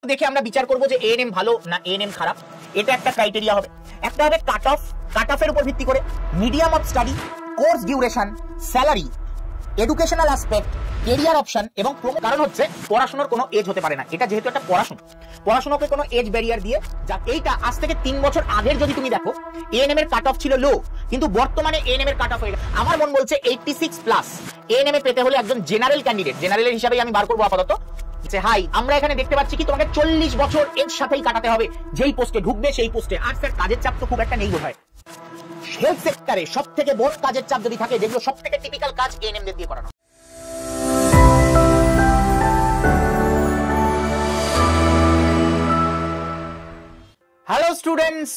দেখে আমরা বিচার করব যে এএনএম ভালো না এএনএম খারাপ, এটা একটা ক্রাইটেরিয়া হবে। একটা হবে কাট অফের উপর ভিত্তি করে, medium of study, course duration, salary, educational aspect, career option এবং কারণ হচ্ছে পড়াশোনার কোনো এজ হতে পারে না। এটা যেহেতু একটা পড়াশোনাকে কোনো এজ ব্যারিয়ার দিয়ে যা এইটা আজ থেকে 3 বছর আগের যদি তুমি দেখো এএনএম এর কাট অফ ছিল লো, কিন্তু বর্তমানে এএনএম এর কাট অফ হয়ে গেছে। আমার মন বলছে 86 প্লাস এএনএম এ পেতে হলে একজন জেনারেল ক্যান্ডিডেট, জেনারেলের হিসাবে আমি বার করবো আপাতত। হাই আমরা এখানে দেখতে পাচ্ছি কি তোমাকে 40 বছর এর সাথেই কাটাতে হবে, যেই পোস্টে ঢুকবে সেই পোস্টে। আর স্যার কাজের চাপ তো খুব একটা নেই বোধহয়। হেলথ সেক্টরে সবথেকে বড় কাজের চাপ যদি থাকে, যেগুলো সবথেকে টিপিক্যাল কাজ এএনএম দের দিয়ে করানো। Hello students,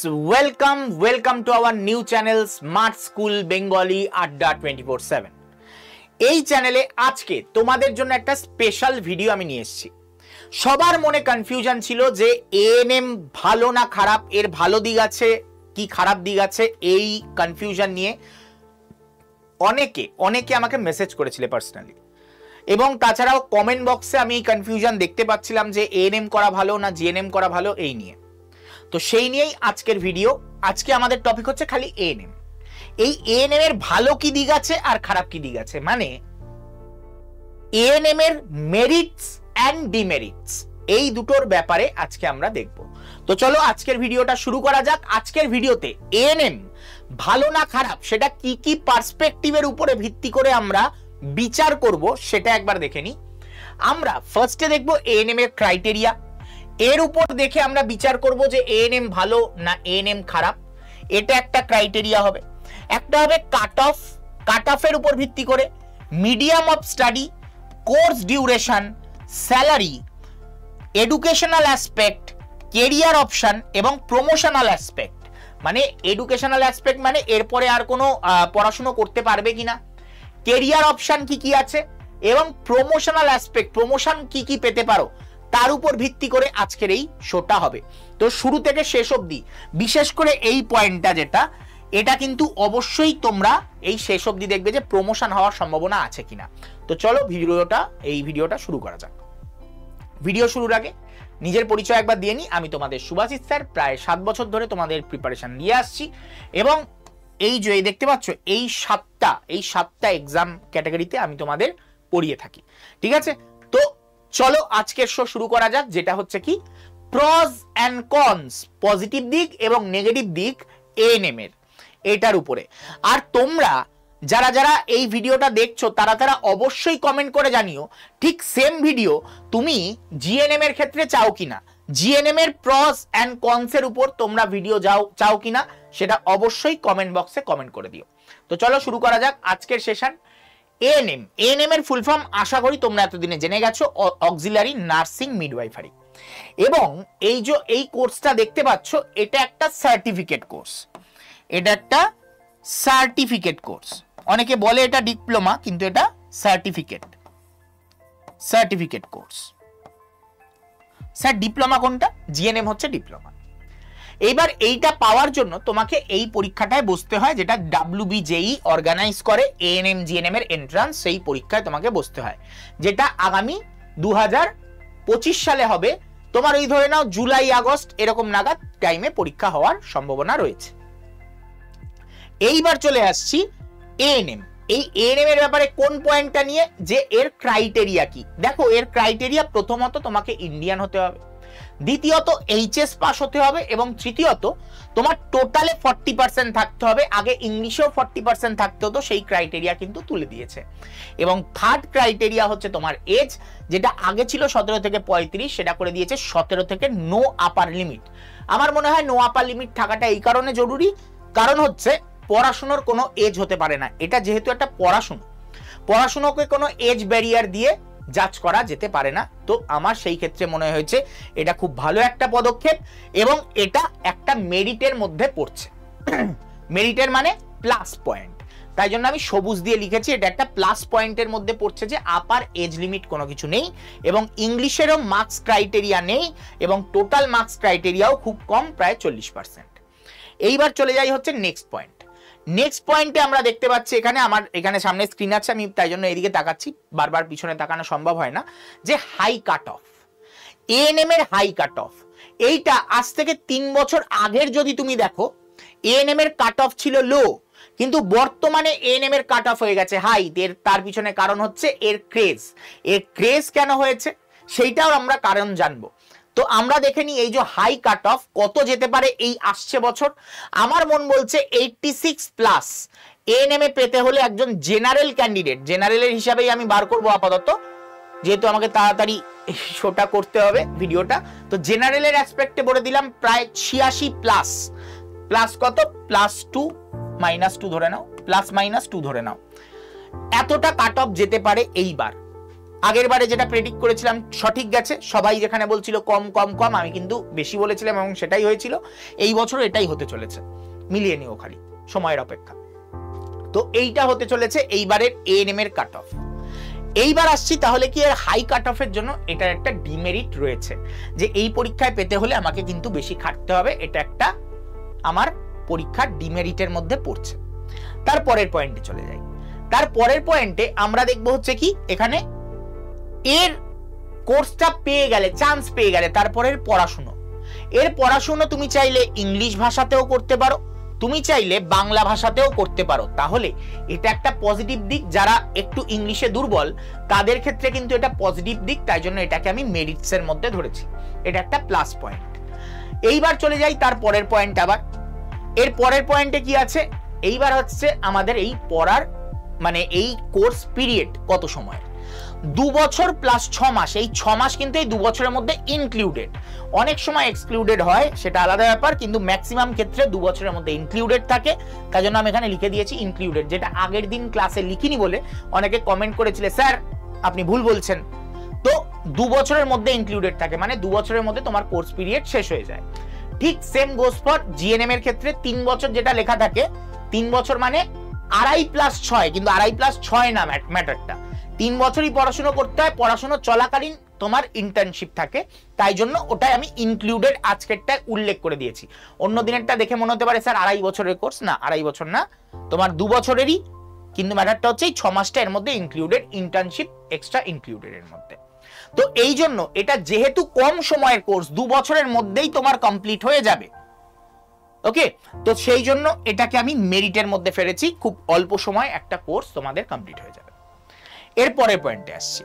welcome to our new channel Smart School Bengali Adda 24/7। এই চ্যানেলে আজকে তোমাদের জন্য একটা স্পেশাল ভিডিও আমি নিয়ে এসেছি। সবার মনে কনফিউশন ছিল যে এএনএম ভালো না খারাপ, এর ভালো দিক আছে কি খারাপ দিক আছে, এই কনফিউশন নিয়ে অনেকে আমাকে মেসেজ করেছিল পার্সোনালি, এবং তাছাড়াও কমেন্ট বক্সে আমি এই কনফিউশন দেখতে পাচ্ছিলাম যে এএনএম করা ভালো না জিএনএম করা ভালো এই নিয়ে। তো সেই নিয়েই আজকের ভিডিও। আজকে আমাদের টপিক হচ্ছে খালি এএনএম। এই এএনএম এর ভালো কি দিক আছে আর খারাপ কি দিক আছে, মানে এএনএম এর মেরিটস এন্ড ডিমেরিটস, এই দুটোর ব্যাপারে আজকে আমরা দেখব। তো চলো আজকের ভিডিওটা শুরু করা যাক। আজকের ভিডিওতে এএনএম ভালো না খারাপ সেটা কি কি পার্সপেক্টিভের উপরে ভিত্তি করে আমরা বিচার করব সেটা একবার দেখে নিই। আমরা ফার্স্টে দেখব এএনএম এর ক্রাইটেরিয়া, এর উপর দেখে আমরা বিচার করব যে এএনএম ভালো না এএনএম খারাপ, এটা একটা ক্রাইটেরিয়া হবে। একটা হবে কাট অফের উপর ভিত্তি করে, medium of study, course duration, salary, educational aspect, career option এবং প্রমোশনাল অ্যাসপেক্ট। মানে এডুকেশনাল অ্যাসপেক্ট মানে এরপরে আর কোনো পড়াশোনা করতে পারবে কিনা, কেরিয়ার অপশন কি কি আছে এবং প্রমোশনাল অ্যাসপেক্ট, প্রমোশন কি কি পেতে পারো, তার উপর ভিত্তি করে আজকের এই শোটা হবে। তো শুরু থেকে শেষ অবধি, বিশেষ করে এই পয়েন্টটা যেটা, এটা কিন্তু অবশ্যই তোমরা এই শেষ অবধি দেখবে যে প্রমোশন হওয়ার সম্ভাবনা আছে কিনা। তো চলো এই ভিডিওটা শুরু করা যাক। ভিডিও শুরুর আগে নিজের পরিচয় একবার দিয়ে নিই। আমি তোমাদের সুভাষিত স্যার, প্রায় 7 বছর ধরে তোমাদের প্রিপারেশন নিয়ে আসছি, এবং এই যে দেখতে পাচ্ছ এই সাতটা এক্সাম ক্যাটাগরিতে আমি তোমাদের পড়িয়ে থাকি, ঠিক আছে? তো চলো আজকের শো শুরু করা যাক, যেটা হচ্ছে কি প্রস এন্ড কনস, পজিটিভ দিক এবং নেগেটিভ দিক এএনএম এর, এটার উপরে। আর তোমরা যারা এই ভিডিওটা দেখছো তারা অবশ্যই কমেন্ট করে জানিও ঠিক সেম ভিডিও তুমি জিএনএম এর ক্ষেত্রে চাও কিনা, জিএনএম এর প্রস এন্ড কনস এর উপর তোমরা ভিডিও চাও কিনা, সেটা অবশ্যই কমেন্ট বক্সে কমেন্ট করে দিও। তো চলো শুরু করা যাক আজকের সেশন। এএনএম এর ফুল ফর্ম আশা করি তোমরা এতদিনে জেনে গেছো, অক্সিলারি নার্সিং মিডওয়াইফারি। এবং এই কোর্সটা দেখতে পাচ্ছ, এটা একটা সার্টিফিকেট কোর্স, অনেকে বলে এটা ডিপ্লোমা, কিন্তু এটা সার্টিফিকেট কোর্স। স্যার ডিপ্লোমা কোনটা? জিএনএম হচ্ছে ডিপ্লোমা। এইবার এইটা পাওয়ার জন্য তোমাকে এই পরীক্ষাটায় বসতে হয়, যেটা WBJE অর্গানাইজ করে এএনএম জিএনএম এর এন্ট্রান্স, সেই পরীক্ষায় তোমাকে বসতে হয়, যেটা আগামী 2025 সালে হবে। তোমার ওই ধরে নাও জুলাই আগস্ট এরকম নাগাদ টাইমে পরীক্ষা হওয়ার সম্ভাবনা রয়েছে। এইবার চলে আসছি এএনএম। এই এএনএম এর ব্যাপারে কোন পয়েন্টটা নিয়ে, যে এর ক্রাইটেরিয়া কি। দেখো এর ক্রাইটেরিয়া, প্রথমত তোমাকে ইন্ডিয়ান হতে হবে, দ্বিতীয়ত এইচএস পাস হতে হবে, এবং তৃতীয়ত তোমার টোটালে 40% থাকতে হবে। আগে ইংলিশেও 40% থাকতে হতো, সেই ক্রাইটেরিয়া কিন্তু তুলে দিয়েছে। এবং থার্ড ক্রাইটেরিয়া হচ্ছে তোমার এজ, যেটা আগে ছিল 17 থেকে 35, সেটা করে দিয়েছে 17 থেকে নো আপার লিমিট। আমার মনে হয় নো আপার লিমিট থাকাটা এই কারণে জরুরি, কারণ হচ্ছে পড়াশোনার কোনো এজ হতে পারে না। এটা যেহেতু একটা পড়াশোনাকে কোনো এজ ব্যারিয়ার দিয়ে জাজ করা যেতে পারে না। তো আমার সেই ক্ষেত্রে মনে হয়েছে এটা খুব ভালো একটা পদক্ষেপ, এবং এটা একটা মেরিটের মধ্যে পড়ছে। মেরিটের মানে প্লাস পয়েন্ট, তাই জন্য আমি সবুজ দিয়ে লিখেছি এটা একটা প্লাস পয়েন্টের মধ্যে পড়ছে, যে আপার এজ লিমিট কোনো কিছু নেই, এবং ইংলিশেরও মার্কস ক্রাইটেরিয়া নেই, এবং টোটাল মার্কস ক্রাইটেরিয়াও খুব কম, প্রায় 40%। এইবার চলে যাই হচ্ছে নেক্সট পয়েন্টে আমরা দেখতে পাচ্ছি এখানে সামনে স্ক্রিন আছে, আমি তাই জন্য এদিকে তাকাচ্ছি, বারবার পিছনে তাকানো সম্ভব হয় না, যে হাই কাট অফ। এএনএম এর হাই কাট অফ, এইটা আজ থেকে 3 বছর আগের যদি তুমি দেখো এএনএম এর কাট অফ ছিল লো, কিন্তু বর্তমানে এএনএম এর কাট অফ হয়ে গেছে হাই। তার পিছনে কারণ হচ্ছে এর ক্রেজ। এর ক্রেজ কেন হয়েছে সেইটাও আমরা কারণ জানবো। তো আমরা দেখে নিই এই যে হাই কাট অফ কত যেতে পারে এই আসছে বছর। আমার মন বলছে 86 প্লাস এএনএম এ পেতে হলে একজন জেনারেল ক্যান্ডিডেট, জেনারেলের হিসাবেই আমি বার করবো আপাতত, যেহেতু আমাকে তাড়াতাড়ি শোটা করতে হবে ভিডিওটা। তো জেনারেলের অ্যাসপেক্টে বলে দিলাম প্রায় 86 প্লাস, প্লাস কত +2 -2 ধরে নাও, +-2 ধরে নাও, এতটা কাট অফ যেতে পারে এইবার। আগের বারে যেটা প্রেডিক্ট করেছিলাম সঠিক গেছে, সবাই যেখানে বলছিল কম কম কম, আমি কিন্তু বেশি বলেছিলাম এবং সেটাই হয়েছিল। এই বছর এটাই হতে চলেছে, মিলিয়ে নিও খালি সময়ের অপেক্ষা। তো এইটা হতে চলেছে এইবারের এএনএম এর কাট অফ। এইবার আসছি তাহলে কি এর হাই কাট অফের জন্য এটার একটা ডিমেরিট রয়েছে, যে এই পরীক্ষায় পেতে হলে আমাকে কিন্তু বেশি খাটতে হবে, এটা একটা আমার পরীক্ষার ডিমেরিটের মধ্যে পড়ছে। তারপরের পয়েন্টে চলে যাই। তারপরের পয়েন্টে আমরা দেখবো হচ্ছে কি এখানে এর কোর্সটা পেয়ে গেলে, চান্স পেয়ে গেলে তারপরের পড়াশুনো। এর পড়াশুনো তুমি চাইলে ইংলিশ ভাষাতেও করতে পারো, তুমি চাইলে বাংলা ভাষাতেও করতে পারো, তাহলে এটা একটা পজিটিভ দিক। যারা একটু ইংলিশে দুর্বল তাদের ক্ষেত্রে কিন্তু এটা পজিটিভ দিক, তাই জন্য এটাকে আমি মেরিটস এর মধ্যে ধরেছি, এটা একটা প্লাস পয়েন্ট। এইবার চলে যাই তার পরের পয়েন্ট। আবার এর পরের পয়েন্টে কি আছে, এইবার হচ্ছে আমাদের এই পড়ার মানে এই কোর্স পিরিয়ড কত সময়, 2 বছর প্লাস 6 মাস। এই 6 মাস কিন্তু এই 2 বছরের মধ্যে ইনক্লুডেড, অনেক সময় এক্সক্লুডেড হয় সেটা আলাদা ব্যাপার, কিন্তু ম্যাক্সিমাম ক্ষেত্রে 2 বছরের মধ্যে ইনক্লুডেড থাকে। তাই জন্য আমি এখানে লিখে দিয়েছি ইনক্লুডেড, যেটা আগের দিন ক্লাসে লিখিনি বলে অনেকে কমেন্ট করেছিলে স্যার আপনি ভুল বলছেন। তো 2 বছরের মধ্যে ইনক্লুডেড থাকে, মানে 2 বছরের মধ্যে তোমার কোর্স পিরিয়ড শেষ হয়ে যায়। ঠিক সেম গোস ফর জিএনএম এর ক্ষেত্রে 3 বছর যেটা লেখা থাকে, 3 বছর মানে 2.5 + 6, কিন্তু 2.5 + 6 না ম্যাটারটা, 3 বছরই পড়াশোনা করতে হয়, পড়াশোনা চলাকালীন তোমার ইন্টার্নশিপ থাকে, তাই জন্য ওটাই আমি ইনক্লুডেড আজকেরটা উল্লেখ করে দিয়েছি। অন্য দিনেরটা দেখে মনে হতে পারে স্যার 2.5 বছরের কোর্স, না 2.5 বছর না, তোমার 2 বছরেরই, কিন্তু ম্যাটারটা হচ্ছে এই 6 মাসটা এর মধ্যে ইনক্লুডেড, ইন্টার্নশিপ এক্সট্রা ইনক্লুডেড এর মধ্যে। তো এই জন্য এটা যেহেতু কম সময়ের কোর্স, 2 বছরের মধ্যেই তোমার কমপ্লিট হয়ে যাবে, ওকে, তো সেই জন্য এটাকে আমি মেরিটের মধ্যে ফেলেছি, খুব অল্প সময় একটা কোর্স তোমাদের কমপ্লিট হয়ে যাবে। এর পরের পয়েন্টে আসছি।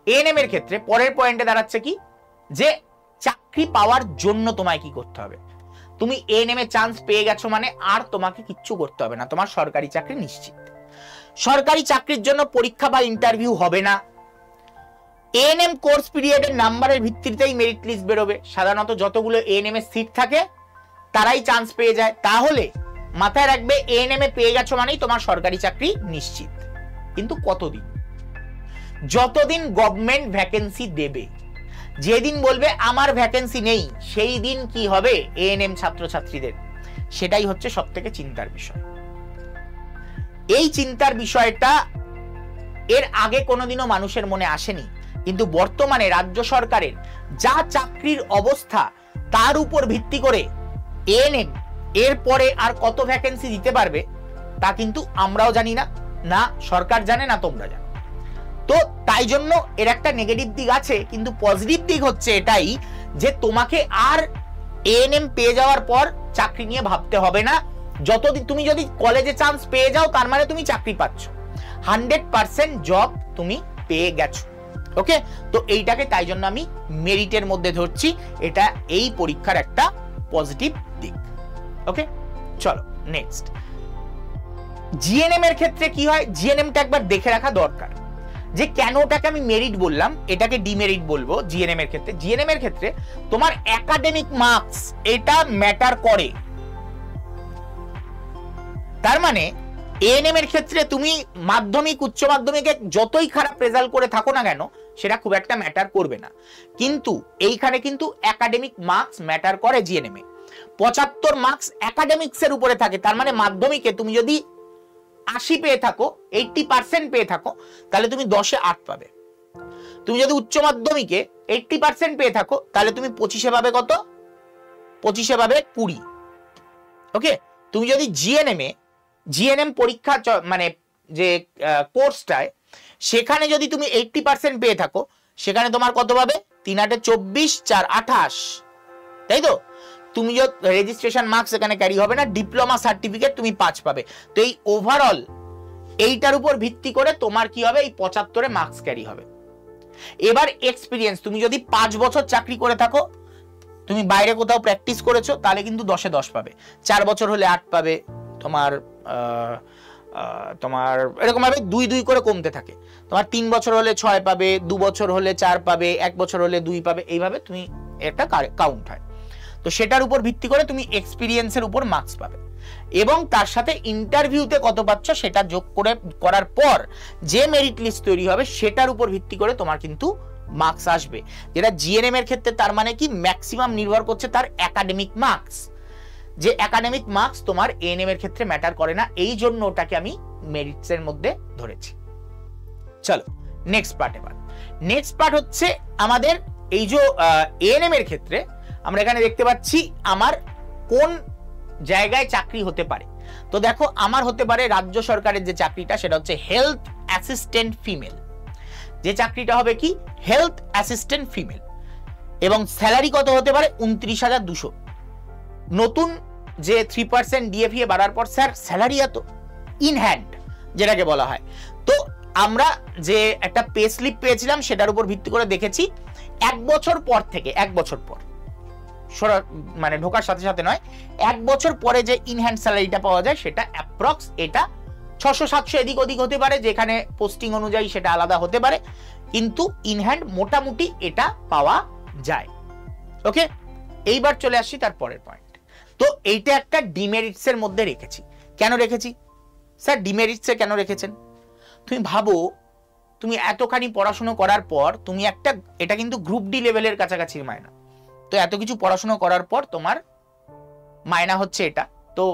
এএনএম এর ক্ষেত্রে পরের পয়েন্টে দাঁড়াচ্ছে কি, যে চাকরি পাওয়ার জন্য তোমায় কি করতে হবে। তুমি এএনএম এ চান্স পেয়ে গেছো মানে আর তোমাকে কিচ্ছু করতে হবে না, তোমার সরকারি চাকরি নিশ্চিত। সরকারি চাকরির জন্য পরীক্ষা বা ইন্টারভিউ হবে না, এএনএম কোর্স পিরিয়ডের নাম্বারের ভিত্তিতেই মেরিট লিস্ট বেরোবে। সাধারণত যতগুলো এএনএম এর সিট থাকে তারাই চান্স পেয়ে যায়। তাহলে মাথায় রাখবে এএনএম এ পেয়ে গেছো মানেই তোমার সরকারি চাকরি নিশ্চিত। কিন্তু কতদিন, যতদিন গভর্নমেন্ট ভ্যাকেন্সি দেবে, যেদিন বলবে আমার ভ্যাকেন্সি নেই সেই দিন কি হবে এএনএম ছাত্রছাত্রীদের, সেটাই হচ্ছে সবথেকে চিন্তার বিষয়। এই চিন্তার বিষয়টা এর আগে কোনোদিনও মানুষের মনে আসেনি, কিন্তু বর্তমানে রাজ্য সরকারের যা চাকরির অবস্থা তার উপর ভিত্তি করে এএনএম এর পরে আর কত ভ্যাকেন্সি দিতে পারবে তা কিন্তু আমরাও জানি না, না সরকার জানে না তোমরা জানো। তো তাই জন্য এর একটা নেগেটিভ দিক আছে, কিন্তু পজিটিভ দিক হচ্ছে এটাই যে তোমাকে আর এএনএম পেয়ে যাওয়ার পর চাকরি নিয়ে ভাবতে হবে না। যতদিন তুমি যদি কলেজে চান্স পেয়ে যাও তার মানে তুমি চাকরি পাচ্ছ, 100% জব তুমি পেয়ে গেছো, ওকে। তো এইটাকে তাই জন্য আমি মেরিটের মধ্যে ধরছি, এটা এই পরীক্ষার একটা পজিটিভ দিক, ওকে। চলো নেক্সট, জিএনএম এর ক্ষেত্রে কি হয়, জিএনএমটা একবার দেখে রাখা দরকার যে কেন ওটাকে আমি মেরিট বললাম, এটাকে ডিমেরিট বলবো। জিএনএম এর ক্ষেত্রে, জিএনএম এর ক্ষেত্রে তোমার একাডেমিক মার্কস এটা ম্যাটার করে। তার মানে এএনএম এর ক্ষেত্রে তুমি মাধ্যমিক উচ্চ মাধ্যমিকে যতই খারাপ রেজাল্ট করে থাকো না কেন সেটা খুব একটা ম্যাটার করবে না, কিন্তু এইখানে কিন্তু একাডেমিক মার্কস ম্যাটার করে। জিএনএম এ 75 মার্কস একাডেমিক্স এর উপরে থাকে, তার মানে মাধ্যমিকে তুমি যদি 80 পেয়ে থাকো, 80% পেয়ে থাকো, তাহলে তুমি 10-এ 8 পাবে। তুমি যদি উচ্চ মাধ্যমিকে 80% পেয়ে থাকো তাহলে তুমি 25-এ পাবে কত, 25-এ পাবে 20, ওকে। তুমি যদি জিএনএম পরীক্ষা মানে যে কোর্সটায় সেখানে যদি তুমি 80% পেয়ে থাকো সেখানে তোমার কত পাবে? 3 8 24 4 28, তাই তো? তুমি যে রেজিস্ট্রেশন মার্কস এখানে ক্যারি হবে না, ডিপ্লোমা সার্টিফিকেট তুমি 5 পাবে। তো এই ওভারঅল এইটার উপর ভিত্তি করে তোমার কি হবে? এই 75 মার্কস ক্যারি হবে। এবার এক্সপিরিয়েন্স, তুমি যদি 5 বছর চাকরি করে থাকো, তুমি বাইরে কোথাও প্র্যাকটিস করেছো, তাহলে কিন্তু 10-এ 10 পাবে। 4 বছর হলে 8 পাবে, তোমার এরকম ভাবে 2-2 করে কমতে থাকে। তোমার 3 বছর হলে 6 পাবে, 2 বছর হলে 4 পাবে, 1 বছর হলে 2 পাবে, এইভাবে তুমি একটা কাউন্ট হয়। তো সেটার উপর ভিত্তি করে তুমি এক্সপিরিয়েন্সের উপর মার্কস পাবে, এবং তার সাথে ইন্টারভিউতে কত পাচ্ছ সেটা যোগ করার পর যে মেরিট লিস্ট তৈরি হবে সেটার উপর ভিত্তি করে তোমার কিন্তু মার্কস আসবে। যেটা জিএনএম এর ক্ষেত্রে তার মানে কি ম্যাক্সিমাম নির্ভর করছে তার একাডেমিক মার্কস। যে একাডেমিক মার্কস তোমার এএনএম এর ক্ষেত্রে ম্যাটার করে না, এই জন্য ওটাকে আমি মেরিটস এর মধ্যে ধরেছি। চলো নেক্সট পার্ট। এবার নেক্সট পার্ট হচ্ছে আমাদের এই যে এএনএম এর ক্ষেত্রে আমরা এখানে দেখতে পাচ্ছি আমার কোন জায়গায় চাকরি হতে পারে। তো দেখো, আমার হতে পারে রাজ্য সরকারের যে চাকরিটা সেটা হচ্ছে হেলথ অ্যাসিস্ট্যান্ট ফিমেল। যে চাকরিটা হবে কি? হেলথ অ্যাসিস্ট্যান্ট ফিমেল, এবং স্যালারি কত হতে পারে? 29,200। নতুন যে 3% ডিএফএ বাড়ার পর স্যার স্যালারি এত ইন হ্যান্ড যেটাকে বলা হয়। তো আমরা যে একটা পে স্লিপ পেয়েছিলাম সেটার উপর ভিত্তি করে দেখেছি 1 বছর পর থেকে, 1 বছর পর মানে ঢোকার সাথে সাথে নয়, 1 বছর পরে যে ইনহ্যান্ড স্যালারিটা পাওয়া যায় সেটা অ্যাপ্রক্স এটা 600-700 এদিক ওদিক হতে পারে, যেখানে পোস্টিং অনুযায়ী সেটা আলাদা হতে পারে, কিন্তু ইনহ্যান্ড মোটামুটি এটা পাওয়া যায়। ওকে, এইবার চলে আসছি তার পরের পয়েন্ট। তো এইটা একটা ডিমেরিটস এর মধ্যে রেখেছি। কেন রেখেছি স্যার? ডিমেরিটস এ কেন রেখেছেন? তুমি ভাবো, তুমি এতখানি পড়াশোনা করার পর তুমি একটা, এটা কিন্তু গ্রুপ ডি লেভেলের কাছাকাছি মায়না, তো এত কিছু পড়াশোনা করার পর তোমার মায়না হচ্ছে এটা। তো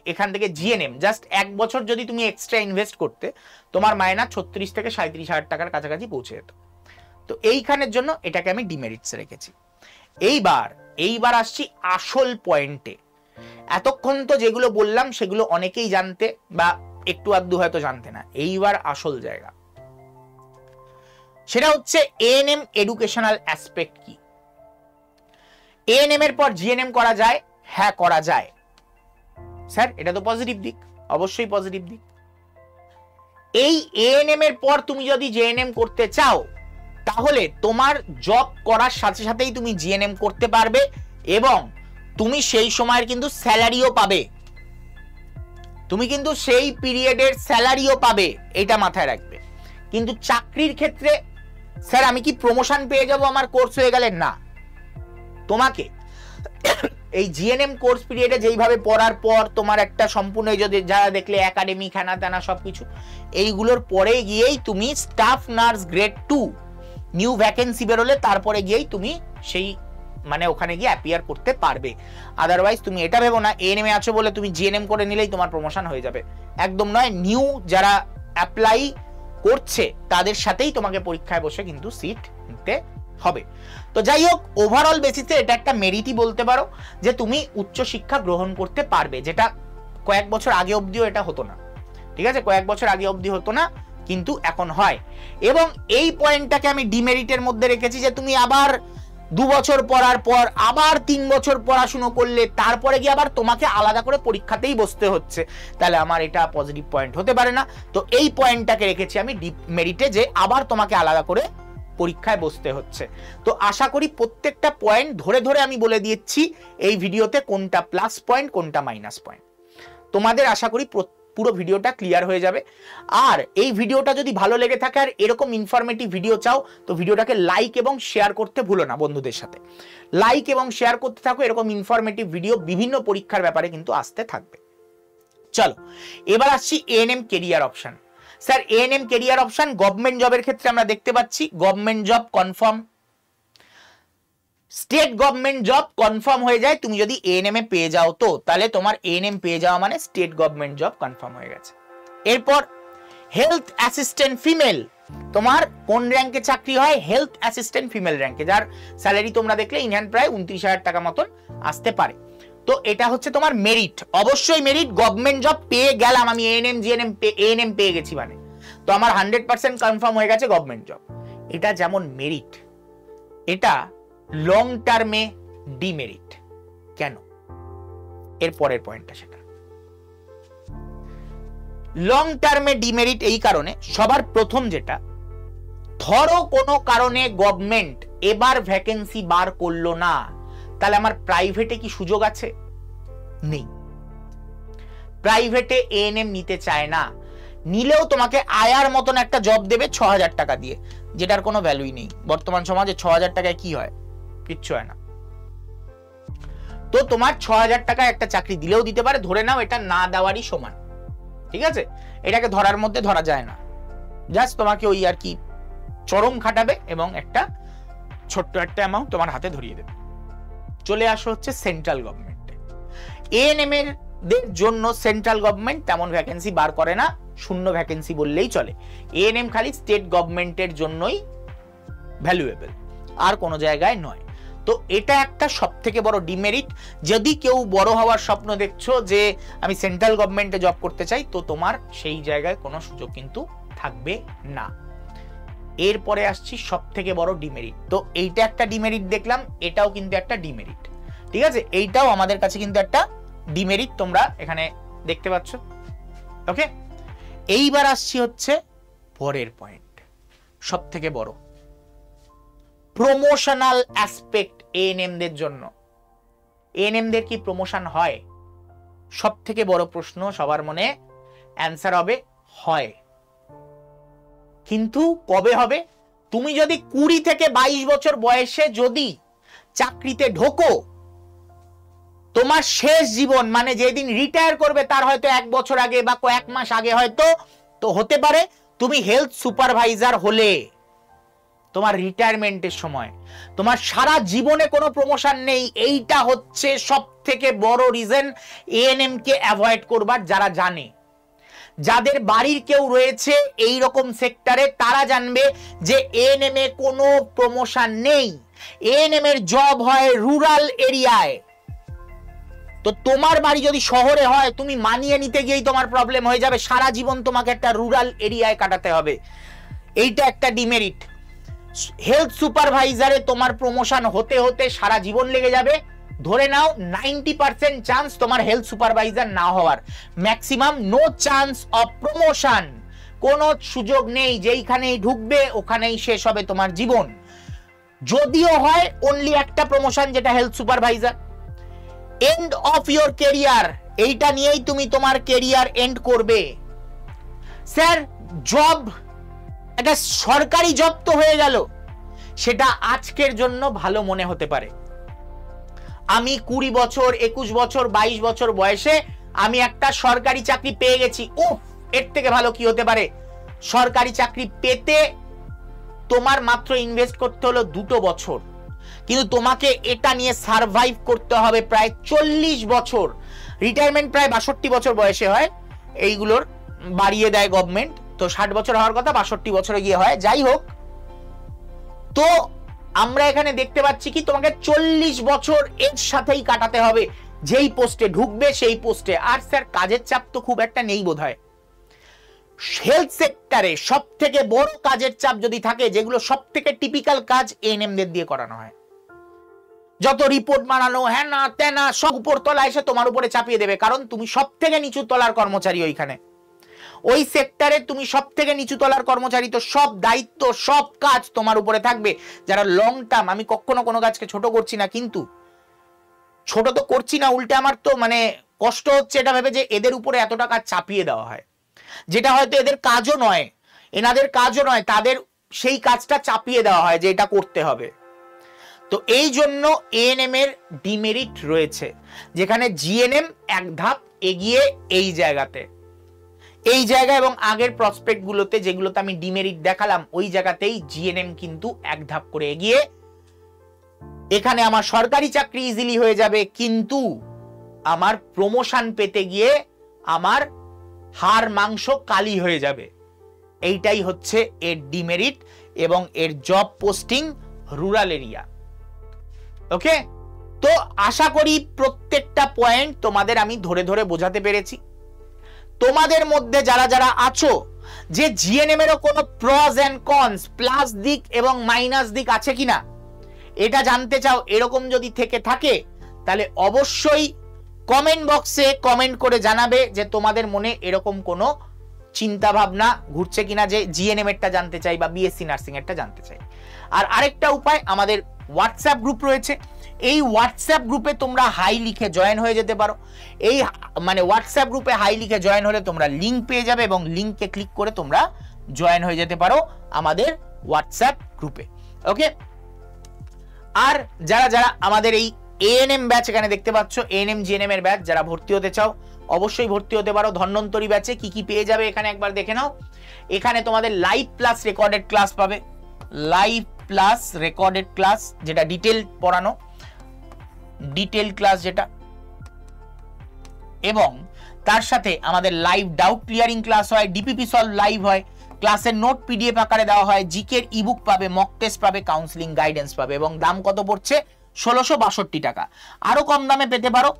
এখান থেকে জিএনএম জাস্ট 1 বছর যদি তুমি এক্সট্রা ইনভেস্ট করতে, তোমার মায়না 36 থেকে 37,000 টাকার কাছাকাছি পৌঁছে যেত। তো এইখানের জন্য এটাকে আমি ডিমেরিটস রেখেছি। এইবার আসছি আসল পয়েন্টে। এতক্ষণ তো যেগুলো বললাম সেগুলো অনেকেই জানতে বা একটু আধটু হয়তো জানতে না। এইবার আসল জায়গা, সেটা হচ্ছে এএনএম এডুকেশনাল অ্যাসপেক্ট কি। এএনএম এর পর জিএনএম করা যায়? হ্যাঁ করা যায় স্যার, এটা তো পজিটিভ দিক, অবশ্যই পজিটিভ দিক। এই এএনএম এর পর তুমি যদি জিএনএম করতে চাও, তাহলে তোমার জব করার সাথে সাথেই তুমি জিএনএম করতে পারবে, এবং তুমি সেই সময়ের কিন্তু স্যালারিও পাবে। তুমি কিন্তু সেই পিরিয়ডের স্যালারিও পাবে, এটা মাথায় রাখবে। কিন্তু চাকরির ক্ষেত্রে স্যার আমি কি প্রমোশন পেয়ে যাব আমার কোর্স হয়ে গেলে? না, তোমাকে এই জিএনএম কোর্স পিরিয়ডে যেইভাবে পড়ার পর তোমার একটা সম্পূর্ণ, যদি যারা দেখলে একাডেমিক হ্যানা ত্যানা সবকিছু, এইগুলোর পরে গিয়েই তুমি staff nurse grade 2 new vacancy বেরোলে তারপরে গিয়েই তুমি সেই মানে ওখানে গিয়ে অ্যাপিয়ার করতে পারবে। আদারওয়াইজ তুমি এটা ভেবো না এএনএম এ আছো বলে তুমি জিএনএম করে নিলেই তোমার প্রমোশন হয়ে যাবে, একদম নয়। নিউ যারা অ্যাপ্লাই করছে তাদের সাথেই তোমাকে পরীক্ষায় বসে কিন্তু সিট নিতে হবে। তো যাই হোক, ওভারঅল বেসিসে এটা একটা মেরিটই বলতে পারো যে তুমি উচ্চ শিক্ষা গ্রহণ করতে পারবে, যেটা কয়েক বছর আগে অবধিও এটা হতো না। ঠিক আছে, কয়েক বছর আগে অবধি হতো না, কিন্তু এখন হয়। এবং এই পয়েন্টটাকে আমি ডিমেরিটের মধ্যে রেখেছি যে তুমি আবার 2 বছর পড়ার পর আবার 3 বছর পড়াশুনো করলে তারপরে গিয়ে আবার তোমাকে আলাদা করে পরীক্ষাতেই বসতে হচ্ছে, তাহলে আমার এটা পজিটিভ পয়েন্ট হতে পারে না। তো এই পয়েন্টটাকে রেখেছি আমি ডিমেরিটে, যে আবার তোমাকে আলাদা করে পরীক্ষায় বসতে হচ্ছে। তো আশা করি প্রত্যেকটা পয়েন্ট ধরে ধরে আমি বলে দিচ্ছি এই ভিডিওতে কোনটা প্লাস পয়েন্ট কোনটা মাইনাস পয়েন্ট। তোমাদের আশা করি পুরো ভিডিওটা ক্লিয়ার হয়ে যাবে। আর এই ভিডিওটা যদি ভালো লেগে থাকে আর এরকম ইনফরমেটিভ ভিডিও চাও, তো ভিডিওটাকে লাইক এবং শেয়ার করতে ভুলো না বন্ধুদের সাথে। লাইক এবং শেয়ার করতে থাকো, এরকম ইনফরমেটিভ ভিডিও বিভিন্ন পরীক্ষার ব্যাপারে কিন্তু আসতে থাকবে। চলো এবার আসছি ANM career option. Sir ANM career option government জবের ক্ষেত্রে আমরা দেখতে পাচ্ছি government job confirm, state government job confirm হয়ে যায় তুমি যদি এএনএম এ পেয়ে যাও, তো তাহলে তোমার এএনএম পেয়ে যাওয়া মানে স্টেট গভর্নমেন্ট জব কনফার্ম হয়ে গেছে। এরপর হেলথ অ্যাসিস্ট্যান্ট ফিমেল, তোমার কোন র্যাঙ্কে চাকরি হয়? হেলথ অ্যাসিস্ট্যান্ট ফিমেল র্যাঙ্কে, যার স্যালারি তোমরা দেখলে ইনহ্যান্ড প্রায় 29,000 টাকা মতন আসতে পারে। তো এটা হচ্ছে তোমার মেরিট, অবশ্যই মেরিট। গভর্নমেন্ট জব পেয়ে গেলাম আমি, এএনএম জিএনএম এএনএম পেয়ে গেছি মানে, তো আমার 100% কনফার্ম হয়ে গেছে গভর্নমেন্ট জব। এটা যেমন মেরিট, এটা লং টার্মে ডিমেরিট। কেন? এর পরের পয়েন্টটা সেটা। লং টার্মে ডিমেরিট এই কারণে, সবার প্রথম যেটা, ধরো কোনো কারণে গভর্নমেন্ট এবার ভ্যাকেন্সি বার করলো না, তাহলে আমার প্রাইভেটে কি সুযোগ আছে? নেই। প্রাইভেটে এএনএম নিতে চায় না, নিলেও তোমাকে আয়ার মতন একটা জব দেবে 6,000 টাকা দিয়ে, যেটার কোনো ভ্যালুই নেই। বর্তমান সমাজে 6,000 টাকায় কি হয়? কিচ্ছু হয় না। তো তোমার 6,000 টাকায় একটা চাকরি দিলেও দিতে পারে, ধরে নাও এটা না দেওয়ারই সমান, ঠিক আছে? এটাকে ধরার মধ্যে ধরা যায় না, জাস্ট তোমাকে ওই আর কি চরম খাটাবে এবং একটা ছোট্ট একটা অ্যামাউন্ট তোমার হাতে ধরিয়ে দেবে। চলে আসো হচ্ছে সেন্ট্রাল গভর্নমেন্টে। এএনএম এর জন্য সেন্ট্রাল গভর্নমেন্ট তেমন ভ্যাকেন্সি বার করে না, শূন্য ভ্যাকেন্সি বললেই চলে। এএনএম খালি স্টেট গভর্নমেন্টের জন্যই ভ্যালুয়েবল, আর কোনো জায়গায় নয়। তো এটা একটা সবথেকে বড় ডিমেরিট। যদি কেউ বড় হওয়ার স্বপ্ন দেখছো যে আমি সেন্ট্রাল গভর্নমেন্টে জব করতে চাই, তো তোমার সেই জায়গায় কোনো সুযোগ কিন্তু থাকবে না। এরপরে আসছি সবথেকে বড় ডিমেরিট। তো এইটা একটা ডিমেরিট দেখলাম, এটাও কিন্তু একটা ডিমেরিট, ঠিক আছে? এইটাও আমাদের কাছে কিন্তু একটা ডিমেরিট, তোমরা এখানে দেখতে পাচ্ছ। ওকে, এইবার আসছি হচ্ছে পরের পয়েন্ট, সবথেকে বড়, প্রমোশনাল অ্যাসপেক্ট এএনএম দের জন্য। এএনএম দের কি প্রমোশন হয়? সবথেকে বড় প্রশ্ন সবার মনে, অ্যান্সার হবে হয়। কিন্তু কবে হবে? তুমি যদি 20 থেকে 22 বছর বয়সে যদি চাকরিতে ঢোকো, তোমার শেষ জীবন মানে যেদিন রিটায়ার করবে তার হয়তো 1 বছর আগে বা কয়েক মাস আগে হয়তো, তো হতে পারে তুমি হেলথ সুপারভাইজার হলে তোমার রিটায়ারমেন্টের সময়, তোমার সারা জীবনে কোনো প্রমোশন নেই। এইটা হচ্ছে সবথেকে বড় রিজন এএনএম কে অ্যাভয়েড করবার। যারা জানে, যাদের বাড়ির কেউ রয়েছে এই রকম সেক্টরে, তারা জানবে যে এএনএম এ কোনো প্রমোশন নেই। এএনএম এর জব হয় রুরাল এরিয়ায়। তো তোমার বাড়ি যদি শহরে হয়, তুমি মানিয়ে নিতে গিয়েই তোমার প্রবলেম হয়ে যাবে, সারা জীবন তোমাকে একটা রুরাল এরিয়ায় কাটাতে হবে। এইটা একটা ডিমেরিট। হেলথ সুপারভাইজারে তোমার প্রমোশন হতে হতে সারা জীবন লেগে যাবে। ধরে নাও 90% চান্স তোমার হেলথ সুপারভাইজার না হওয়ার, maximum no chance of promotion. কোনো সুযোগ নেই, যেইখানেই ঢুকবে ওখানেই শেষ হবে তোমার জীবন। যদিও হয় অনলি একটা প্রমোশন, যেটা health supervisor. End of your career, এইটা নিয়েই তুমি তোমার কেরিয়ার এন্ড করবে। স্যার জব, একটা সরকারি জব তো হয়ে গেল, সেটা আজকের জন্য ভালো মনে হতে পারে। আমি 20 বছর, 21 বছর, 22 বছর বয়সে আমি একটা সরকারি চাকরি পেয়ে গেছি, উফ, এর থেকে ভালো কি হতে পারে? সরকারি চাকরি পেতে তোমার মাত্র ইনভেস্ট করতে হলো 2 বছর, কিন্তু তোমাকে এটা নিয়ে সারভাইভ করতে হবে প্রায় 40 বছর। রিটায়ারমেন্ট প্রায় 62 বছর বয়সে হয়, এইগুলোর বাড়িয়ে দেয় গভর্নমেন্ট। তো 60 বছর হওয়ার কথা 62 বছরে গিয়ে হয়। যাই হোক, তো আমরা এখানে দেখতে পাচ্ছি কি তোমাকে 40 বছর এর সাথেই কাটাতে হবে, যেই পোস্টে ঢুকবে সেই পোস্টে। আর স্যার কাজের চাপ তো খুব একটা নেই বোধহয়। হেলথ সেক্টরে সব থেকে বড় কাজের চাপ যদি থাকে, যেগুলো সব থেকে টিপিক্যাল কাজ এএনএম দের দিয়ে করানো হয়, যত রিপোর্ট বানানো, হ্যাঁ না তেনা, সব উপর তলা এসে তোমার উপরে চাপিয়ে দেবে, কারণ তুমি সব থেকে নিচু তলার কর্মচারী ওইখানে। ওই সেক্টরে তুমি সব থেকে নিচু তলার কর্মচারী, তো সব দায়িত্ব, সব কাজ তোমার উপরে থাকবে। যারা লং টার্ম, আমি কখনো কোনো কাজকে ছোট করছি না, কিন্তু ছোট তো করছি না, উল্টে আমার তো মানে কষ্ট হচ্ছে এটা ভেবে যে এদের উপরে এতটা কাজ চাপিয়ে দেওয়া হয়, যেটা হয়তো এদের কাজও নয়, এনাদের কাজও নয়, তাদের সেই কাজটা চাপিয়ে দেওয়া হয় যে এটা করতে হবে। তো এই জন্য এএনএম এর ডিমেরিট রয়েছে, যেখানে জিএনএম এক ধাপ এগিয়ে এই জায়গাতে, এই জায়গা এবং আগের প্রসপেক্ট গুলোতে যেগুলোতে আমি ডিমেরিট দেখালাম, ওই জায়গাতেই জিএনএম কিন্তু এক ধাপ করে এগিয়ে। এখানে আমার সরকারি চাকরি ইজিলি হয়ে যাবে, কিন্তু আমার প্রমোশন পেতে গিয়ে আমার হাড় মাংস কালি হয়ে যাবে। এইটাই হচ্ছে এর ডিমেরিট, এবং এর জব পোস্টিং রুরাল এরিয়া। ওকে, তো আশা করি প্রত্যেকটা পয়েন্ট তোমাদের আমি ধরে ধরে বোঝাতে পেরেছি। তোমাদের মধ্যে যারা যারা আছো, যে জিএনএম এরও কোনো প্রস এন্ড কনস, প্লাস দিক এবং মাইনাস দিক আছে কিনা এটা জানতে চাও, এরকম যদি থেকে থাকে তাহলে অবশ্যই কমেন্ট বক্সে কমেন্ট করে জানাবে যে তোমাদের মনে এরকম কোনো চিন্তা ভাবনা ঘুরছে কিনা যে জিএনএম এরটা জানতে চাই বা বিএসসি নার্সিং এরটা জানতে চাই। আর আরেকটা উপায়, আমাদের হোয়াটসঅ্যাপ গ্রুপ রয়েছে, এই হোয়াটসঅ্যাপ গ্রুপে তোমরা হাই লিখে জয়েন হয়ে যেতে পারো। এই মানে হোয়াটসঅ্যাপ গ্রুপে হাই লিখে জয়েন হলে তোমরা লিংক পেয়ে যাবে এবং লিংকে ক্লিক করে তোমরা জয়েন হয়ে যেতে পারো আমাদের হোয়াটসঅ্যাপ গ্রুপে। ওকে, আর যারা যারা আমাদের এই এএনএম ব্যাচ এখানে দেখতে পাচ্ছ, এএনএম জিএনএম এর ব্যাচ, যারা ভর্তি হতে চাও অবশ্যই ভর্তি হতে পারো। ধন্বন্তরী ব্যাচে কি কি পেয়ে যাবে এখানে একবার দেখে নাও। এখানে তোমাদের লাইভ প্লাস রেকর্ডেড ক্লাস পাবে, লাইভ প্লাস রেকর্ডেড ক্লাস যেটা ডিটেল পড়ানো, ডিটেল ক্লাস যেটা, এবং তার সাথে আমাদের লাইভ ডাউট ক্লিয়ারিং ক্লাস হয়, ডিপিপি সলভ লাইভ হয়, ক্লাসের নোট পিডিএফ আকারে দেওয়া হয়, জিকের ইবুক পাবে, মক টেস্ট পাবে, কাউন্সিলিং গাইডেন্স পাবে, এবং দাম কত পড়ছে 1662 টাকা। আরো কম দামে পেতে পারো,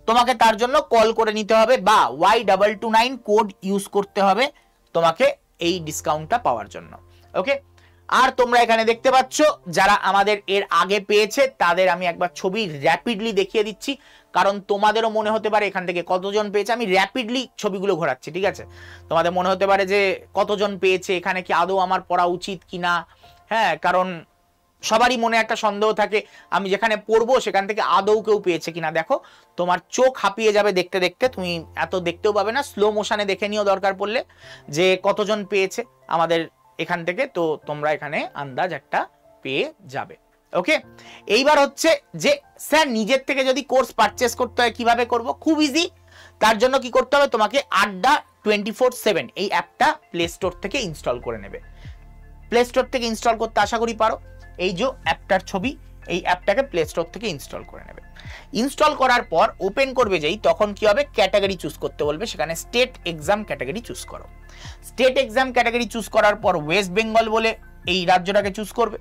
তোমাকে তার জন্য কল করে নিতে হবে বা Y229 কোড ইউজ করতে হবে তোমাকে এই ডিসকাউন্টটা পাওয়ার জন্য। ওকে, আর তোমরা এখানে দেখতে পাচ্ছ যারা আমাদের এর আগে পেয়েছে তাদের আমি একবার ছবি র্যাপিডলি দেখিয়ে দিচ্ছি, কারণ তোমাদেরও মনে হতে পারে এখান থেকে কতজন পেয়েছে। আমি র্যাপিডলি ছবিগুলো ঘোরাচ্ছি, ঠিক আছে? তোমাদের মনে হতে পারে যে কতজন পেয়েছে, এখানে কি আদৌ আমার পড়া উচিত কিনা। হ্যাঁ, কারণ সবারই মনে একটা সন্দেহ থাকে আমি যেখানে পড়বো সেখান থেকে আদৌ কেউ পেয়েছে কিনা। দেখো, তোমার চোখ হাঁপিয়ে যাবে দেখতে দেখতে, তুমি এত দেখতেও পাবে না, স্লো মোশনে দেখে নিও দরকার পড়লে যে কতজন পেয়েছে আমাদের এখান থেকে, তো তোমরা এখানে আন্দাজ একটা পেয়ে যাবে। ওকে, এইবার হচ্ছে যে স্যার নিজের থেকে যদি কোর্স পারচেস করতে হয় কিভাবে করব? খুব ইজি। তার জন্য কি করতে হবে, তোমাকে আড্ডা 24/7 এই অ্যাপটা প্লে স্টোর থেকে ইনস্টল করে নেবে। প্লে স্টোর থেকে ইনস্টল করতে আশা করি পারো। এই যে অ্যাপটার ছবি, এই অ্যাপটাকে প্লে স্টোর থেকে ইনস্টল করে নেবে। ইনস্টল করার পর ওপেন করবে যেই, তখন কি হবে, ক্যাটাগরি চুজ করতে বলবে, সেখানে স্টেট এক্সাম ক্যাটাগরি চুজ করো। স্টেট এক্সাম ক্যাটাগরি চুজ করার পর ওয়েস্ট বেঙ্গল বলে এই রাজ্যটাকে চুজ করবে।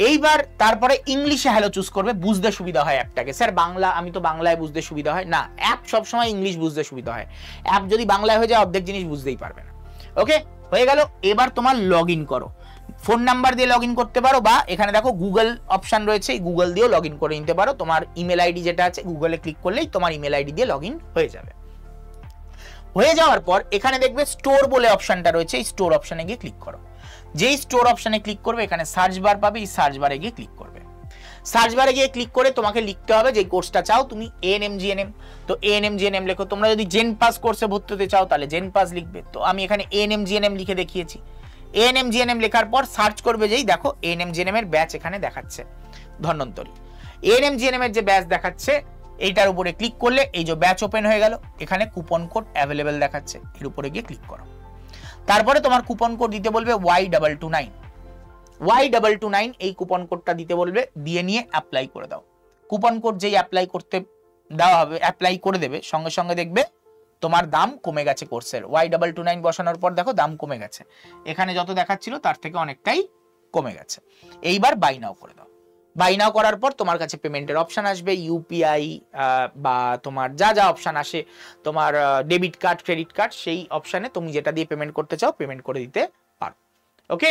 এইবার তারপরে ইংলিশে হ্যালো চুজ করবে, বুঝতে সুবিধা হয় অ্যাপটাকে। স্যার বাংলা, আমি তো বাংলায় বুঝতে সুবিধা হয় না, অ্যাপ সবসময় ইংলিশ বুঝতে সুবিধা হয়। অ্যাপ যদি বাংলায় হয়ে যায় অর্ধেক জিনিস বুঝতেই পারবে না। ওকে, হয়ে গেল। এবার তোমার লগ ইন করো, ফোন নাম্বার দিয়ে লগ ইন করতে পারো, বা এখানে দেখো গুগল অপশন রয়েছে, এই গুগল দিয়েও লগ ইন করে নিতে পারো। তোমার ইমেল আইডি যেটা আছে গুগলে ক্লিক করলেই তোমার ইমেল আইডি দিয়ে লগ ইন হয়ে যাবে। হয়ে যাওয়ার পর এখানে দেখবে স্টোর বলে অপশনটা রয়েছে, এই স্টোর অপশনে গিয়ে ক্লিক করো। যেই স্টোর অপশনে ক্লিক করবে এখানে সার্চ বার পাবে, এই সার্চ বারে গিয়ে ক্লিক করবে। সার্চ বারে গিয়ে ক্লিক করে তোমাকে লিখতে হবে যে কোর্সটা চাও তুমি, এএনএম জিএনএম। তো এএনএম জিএনএম লেখো। তোমরা যদি জেন পাস কোর্সে ভর্তি হতে চাও তাহলে জেন পাস লিখবে। তো আমি এখানে এএনএম জিএনএম লিখে দেখিয়েছি। এএনএম জিএনএম লেখার পর সার্চ করবে যেই, দেখো এএনএম জিএনএম এর ব্যাচ এখানে দেখাচ্ছে, ধন্বন্তরী। এএনএম জিএনএম এর যে ব্যাচ দেখাচ্ছে এইটার উপরে ক্লিক করলে এই যে ব্যাচ ওপেন হয়ে গেল, এখানে কুপন কোড অ্যাভেলেবেল দেখাচ্ছে, এর উপরে গিয়ে ক্লিক করো। তারপরে তোমার কুপন কোড দিতে বলবে Y229, Y229 এই কুপন কোডটা দিতে বলবে, দিয়ে নিয়ে অ্যাপ্লাই করে দাও। কুপন কোড যেই অ্যাপ্লাই করতে দেওয়া হবে, অ্যাপ্লাই করে দেবে, সঙ্গে সঙ্গে দেখবে তোমার দাম কমে গেছে কোর্সের। Y229 বসানোর পর দেখো দাম কমে গেছে, এখানে যত দেখাচ্ছিল তার থেকে অনেকটাই কমে গেছে। এইবার বাই নাও করে দাও। বাই নাও করার পর তোমার কাছে পেমেন্টের অপশন আসবে, ইউপিআই বা তোমার যা যা অপশন আসে, তোমার ডেবিট কার্ড, ক্রেডিট কার্ড, সেই অপশনে তুমি যেটা দিয়ে পেমেন্ট করতে চাও পেমেন্ট করে দিতে পারো। ওকে,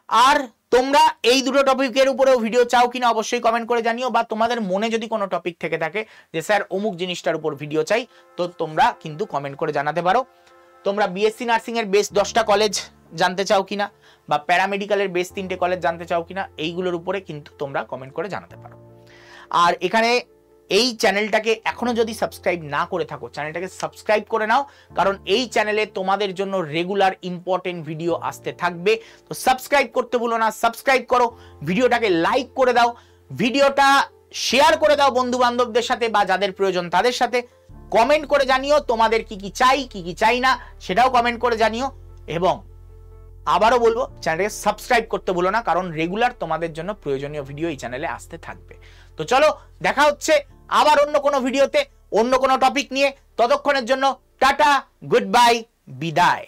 আর তোমরা এই দুটো টপিকের উপরেও ভিডিও চাও কিনা অবশ্যই কমেন্ট করে জানিও, বা তোমাদের মনে যদি কোনো টপিক থেকে থাকে যে স্যার অমুক জিনিসটার উপর ভিডিও চাই, তো তোমরা কিন্তু কমেন্ট করে জানাতে পারো। তোমরা বিএসসি নার্সিং এর বেস 10টা কলেজ জানতে চাও কিনা, বা প্যারামেডিক্যালের বেস 3টে কলেজ জানতে চাও কিনা, এইগুলোর উপরে কিন্তু তোমরা কমেন্ট করে জানাতে পারো। আর এখানে এই চ্যানেলটাকে এখনো যদি সাবস্ক্রাইব না করে থাকো, চ্যানেলটাকে সাবস্ক্রাইব করে নাও, কারণ এই চ্যানেলে তোমাদের জন্য রেগুলার ইম্পর্টেন্ট ভিডিও আসতে থাকবে। তো সাবস্ক্রাইব করতে ভুলো না, সাবস্ক্রাইব করো, ভিডিওটাকে লাইক করে দাও, ভিডিওটা শেয়ার করে দাও বন্ধু বান্ধবদের সাথে বা যাদের প্রয়োজন তাদের সাথে। কমেন্ট করে জানিও তোমাদের কি কি চাই, কি কি চাই না, সেটাও কমেন্ট করে জানিও। এবং আবারও বলবো চ্যানেলটাকে সাবস্ক্রাইব করতে ভুলো না, কারণ রেগুলার তোমাদের জন্য প্রয়োজনীয় ভিডিও এই চ্যানেলে আসতে থাকবে। তো চলো, দেখা হচ্ছে আবার অন্য কোনো ভিডিওতে, অন্য কোনো টপিক নিয়ে। ততক্ষণের জন্য টাটা, গুড বাই, বিদায়।